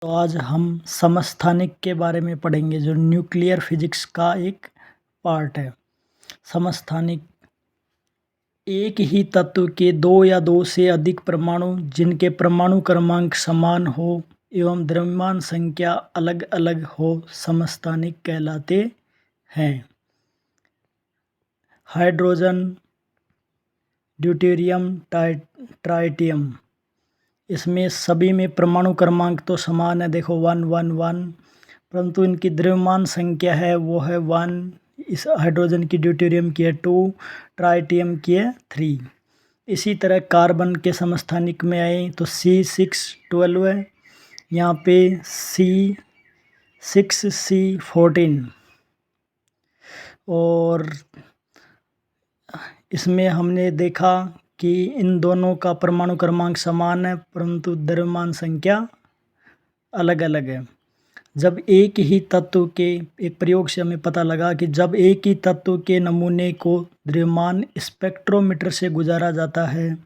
तो आज हम समस्थानिक के बारे में पढ़ेंगे जो न्यूक्लियर फिजिक्स का एक पार्ट है। समस्थानिक एक ही तत्व के दो या दो से अधिक परमाणु जिनके परमाणु क्रमांक समान हो एवं द्रव्यमान संख्या अलग अलग हो समस्थानिक कहलाते हैं। हाइड्रोजन, ड्यूटेरियम, ट्राइटियम, इसमें सभी में परमाणु क्रमांक तो समान है, देखो 1 1 1, परंतु इनकी द्रव्यमान संख्या है वो है 1। इस हाइड्रोजन की, ड्यूटेरियम की है 2, ट्राइटियम की है 3। इसी तरह कार्बन के समस्थानिक में आए तो C612 है, यहाँ पे C6C14, और इसमें हमने देखा कि इन दोनों का परमाणु क्रमांक समान है परंतु द्रव्यमान संख्या अलग अलग है। जब एक ही तत्व के, एक प्रयोग से हमें पता लगा कि जब एक ही तत्व के नमूने को द्रव्यमान स्पेक्ट्रोमीटर से गुजारा जाता है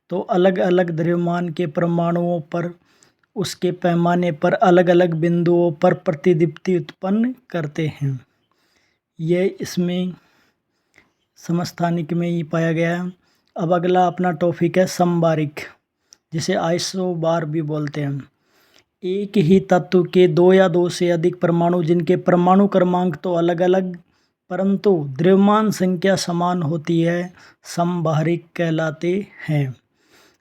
तो अलग अलग द्रव्यमान के परमाणुओं पर उसके पैमाने पर अलग अलग बिंदुओं पर प्रतिदीप्ति उत्पन्न करते हैं। यह इसमें समस्थानिक में ही पाया गया है। अब अगला अपना टॉपिक है समबारिक, जिसे आइसोबार भी बोलते हैं। एक ही तत्व के दो या दो से अधिक परमाणु जिनके परमाणु क्रमांक तो अलग अलग परंतु द्रव्यमान संख्या समान होती है समबारिक कहलाते हैं।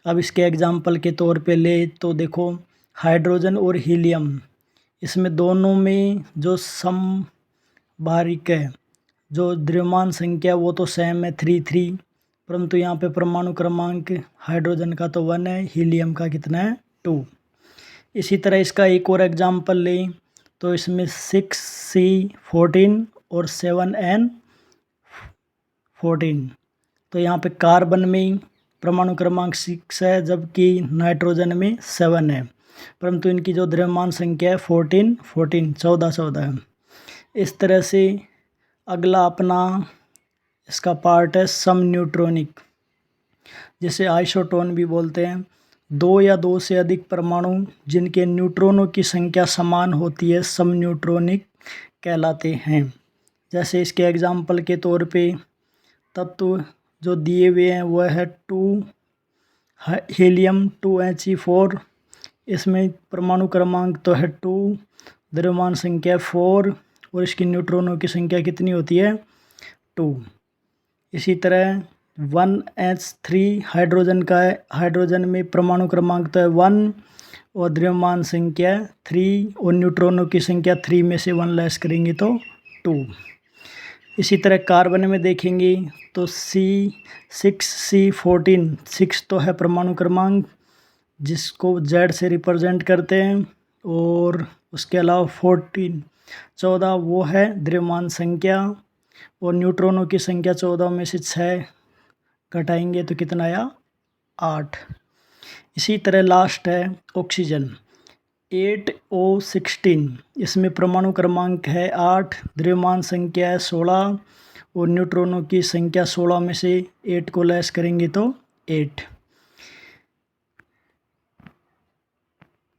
अब इसके एग्जाम्पल के तौर पे ले तो देखो हाइड्रोजन और हीलियम, इसमें दोनों में जो समबारिक है, जो द्रव्यमान संख्या वो तो सेम है 3 3, परंतु यहाँ पे परमाणु क्रमांक हाइड्रोजन का तो 1 है, हीलियम का कितना है 2। इसी तरह इसका एक और एग्जाम्पल लें तो इसमें 6C14 और 7N14, तो यहाँ पे कार्बन में परमाणु क्रमांक 6 है जबकि नाइट्रोजन में 7 है, परंतु इनकी जो द्रव्यमान संख्या है 14 14 14 14 है। इस तरह से अगला अपना इसका पार्ट है समन्यूट्रॉनिक, जिसे आइसोटोन भी बोलते हैं। दो या दो से अधिक परमाणु जिनके न्यूट्रॉनों की संख्या समान होती है समन्यूट्रॉनिक कहलाते हैं। जैसे इसके एग्जाम्पल के तौर पे तत्व जो दिए हुए हैं वह है 2 हीलियम 2He4, इसमें परमाणु क्रमांक तो है 2, द्रव्यमान संख्या 4 और इसकी न्यूट्रॉनों की संख्या कितनी होती है 2। इसी तरह 1H3 हाइड्रोजन का है, हाइड्रोजन में परमाणु क्रमांक तो है 1 और द्रव्यमान संख्या 3 और न्यूट्रॉनों की संख्या 3 में से 1 लेस करेंगे तो 2। इसी तरह कार्बन में देखेंगे तो C6C14, 6 तो है परमाणु क्रमांक जिसको Z से रिप्रेजेंट करते हैं, और उसके अलावा 14 वो है द्रव्यमान संख्या, और न्यूट्रॉनों की संख्या 14 में से 6 घटाएंगे तो कितना आया 8। इसी तरह लास्ट है ऑक्सीजन 8O16, इसमें परमाणु क्रमांक है 8, द्रव्यमान संख्या है 16 और न्यूट्रॉनों की संख्या 16 में से 8 को लेस करेंगे तो 8।